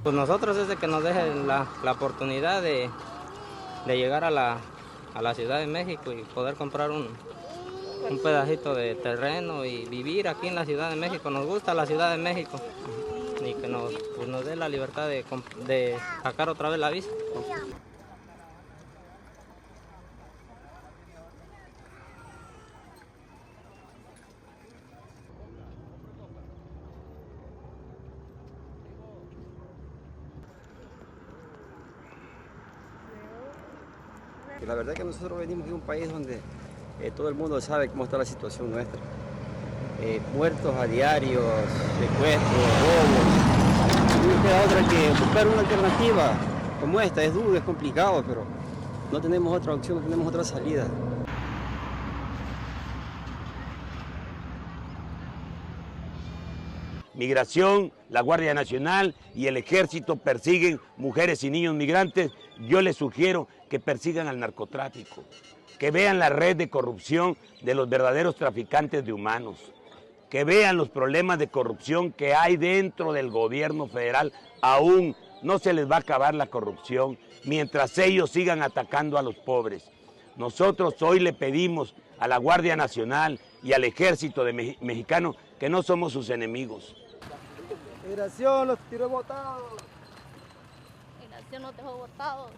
Pues nosotros es de que nos dejen la oportunidad de llegar a la Ciudad de México y poder comprar un pedacito de terreno y vivir aquí en la Ciudad de México. Nos gusta la Ciudad de México y que nos dé la libertad de sacar otra vez la visa. Y la verdad es que nosotros venimos de un país donde todo el mundo sabe cómo está la situación nuestra. Muertos a diario, secuestros, robos. No queda otra que buscar una alternativa como esta. Es duro, es complicado, pero no tenemos otra opción, no tenemos otra salida. Migración, la Guardia Nacional y el Ejército persiguen mujeres y niños migrantes. Yo les sugiero que persigan al narcotráfico, que vean la red de corrupción de los verdaderos traficantes de humanos, que vean los problemas de corrupción que hay dentro del gobierno federal. Aún no se les va a acabar la corrupción mientras ellos sigan atacando a los pobres. Nosotros hoy le pedimos a la Guardia Nacional y al Ejército mexicano que no somos sus enemigos. Migración, los tiró botados. Migración nos dejó botados.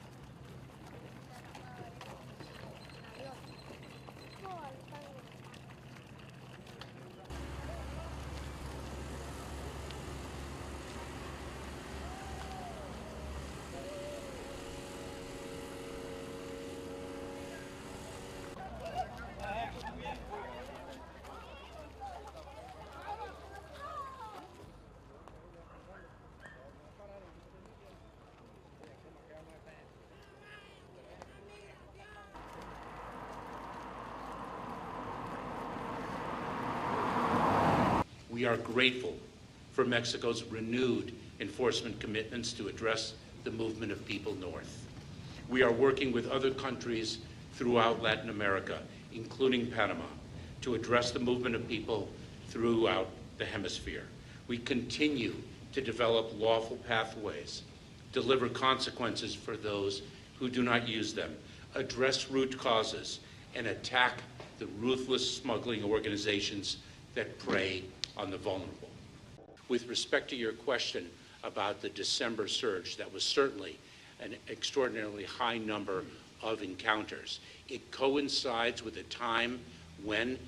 We are grateful for Mexico's renewed enforcement commitments to address the movement of people north. We are working with other countries throughout Latin America, including Panama, to address the movement of people throughout the hemisphere. We continue to develop lawful pathways, deliver consequences for those who do not use them, address root causes, and attack the ruthless smuggling organizations that prey on the vulnerable. With respect to your question about the December surge, that was certainly an extraordinarily high number of encounters. It coincides with a time when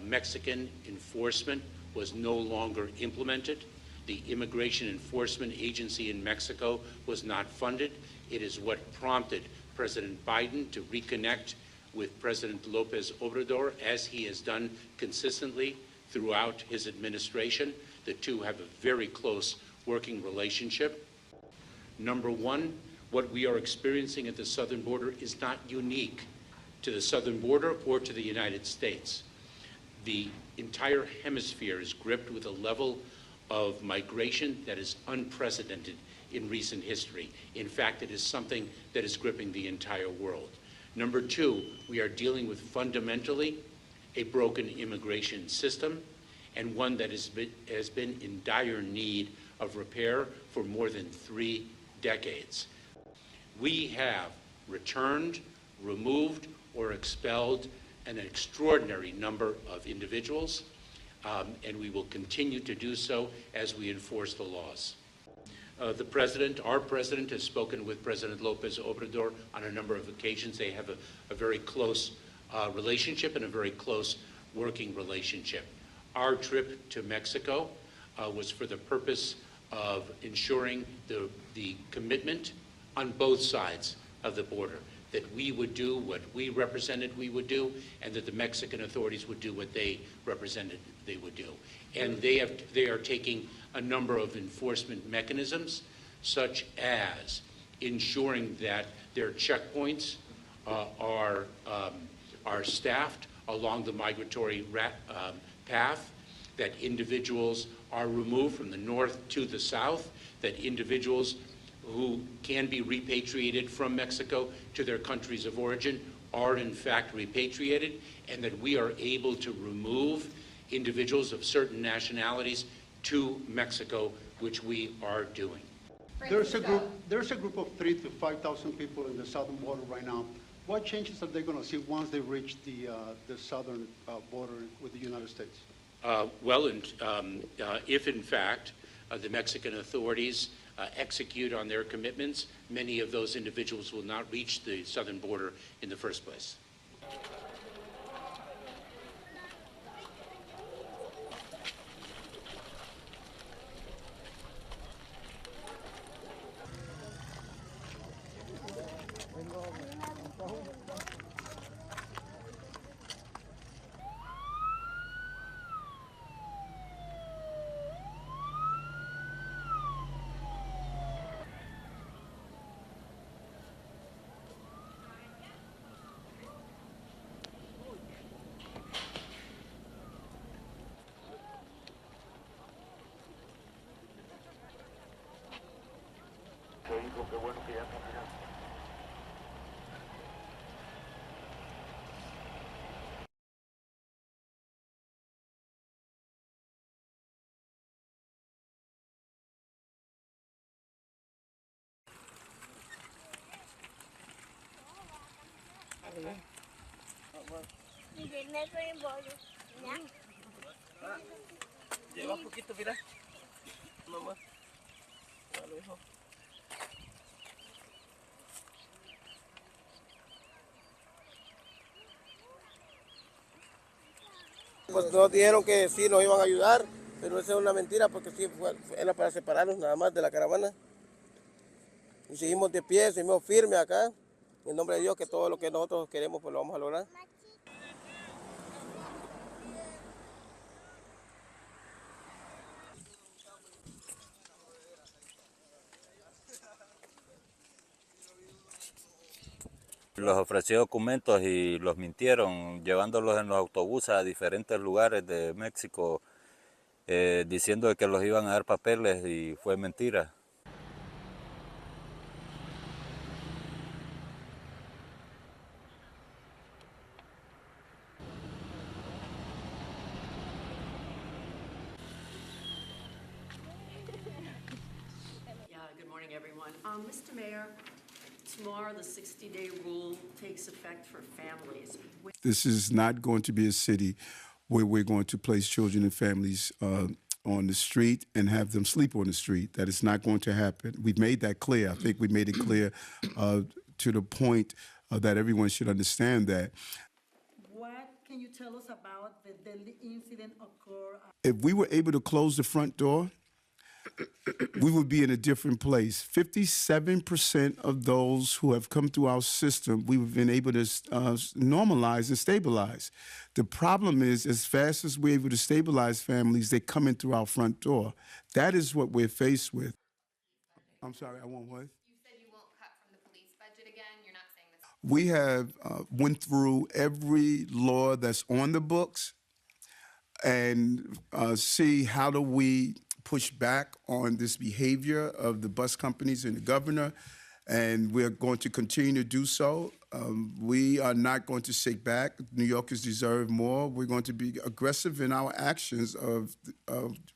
Mexican enforcement was no longer implemented. The Immigration Enforcement Agency in Mexico was not funded. It is what prompted President Biden to reconnect with President Lopez Obrador, as he has done consistently throughout his administration. The two have a very close working relationship. Number one, what we are experiencing at the southern border is not unique to the southern border or to the United States. The entire hemisphere is gripped with a level of migration that is unprecedented in recent history. In fact, it is something that is gripping the entire world. Number two, we are dealing with fundamentally a broken immigration system, and one that has been in dire need of repair for more than 3 decades. We have returned, removed, or expelled an extraordinary number of individuals, and we will continue to do so as we enforce the laws. Our president, has spoken with President Lopez Obrador on a number of occasions. They have a very close relationship and a very close working relationship. Our trip to Mexico was for the purpose of ensuring the commitment on both sides of the border, that we would do what we represented we would do, and that the Mexican authorities would do what they represented they would do. And they are taking a number of enforcement mechanisms, such as ensuring that their checkpoints are staffed along the migratory path, that individuals are removed from the north to the south, that individuals who can be repatriated from Mexico to their countries of origin are in fact repatriated, and that we are able to remove individuals of certain nationalities to Mexico, which we are doing. There's a group of 3,000 to 5,000 people in the southern border right now. What changes are they going to see once they reach the southern border with the United States? If in fact the Mexican authorities execute on their commitments, many of those individuals will not reach the southern border in the first place. Lleva poquito, mira. Mamá. Dale, hijo. Pues nos dijeron que sí nos iban a ayudar, pero esa es una mentira porque sí era para separarnos nada más de la caravana. Y seguimos de pie, seguimos firmes acá. En nombre de Dios, que todo lo que nosotros queremos pues lo vamos a lograr. Los ofreció documentos y los mintieron, llevándolos en los autobuses a diferentes lugares de México, diciendo que los iban a dar papeles y fue mentira. Good morning, everyone. Mr. Mayor, tomorrow the 60-day rule takes effect for families. This is not going to be a city where we're going to place children and families on the street and have them sleep on the street. That is not going to happen. We've made that clear. I think we made it clear to the point that everyone should understand that. What can you tell us about the deadly incident occurred? If we were able to close the front door, we would be in a different place. 57% of those who have come through our system, we've been able to normalize and stabilize. The problem is, as fast as we're able to stabilize families, they come in through our front door. That is what we're faced with. I'm sorry, I won't what? You said you won't cut from the police budget again. You're not saying this. We have went through every law that's on the books and see how do we push back on this behavior of the bus companies and the governor, and we're going to continue to do so. We are not going to sit back. New Yorkers deserve more. We're going to be aggressive in our actions of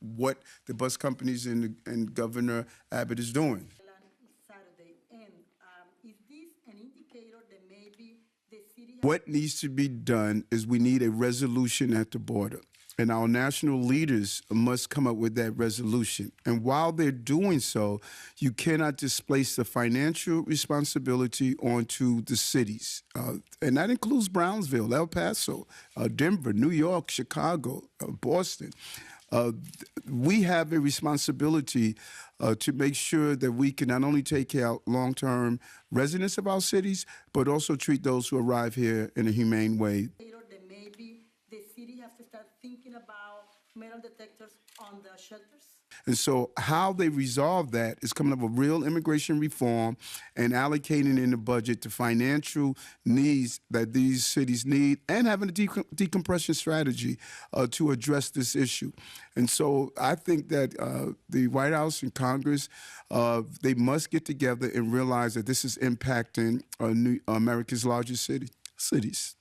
what the bus companies and Governor Abbott is doing. Saturday, and is this an indicator that maybe the city? What needs to be done is we need a resolution at the border. And our national leaders must come up with that resolution. And while they're doing so, you cannot displace the financial responsibility onto the cities. And that includes Brownsville, El Paso, Denver, New York, Chicago, Boston. We have a responsibility to make sure that we can not only take care of long-term residents of our cities, but also treat those who arrive here in a humane way. The city has to start thinking about metal detectors on the shelters. And so how they resolve that is coming up with real immigration reform and allocating in the budget the financial needs that these cities need and having a decompression strategy to address this issue. And so I think that the White House and Congress, they must get together and realize that this is impacting America's largest cities.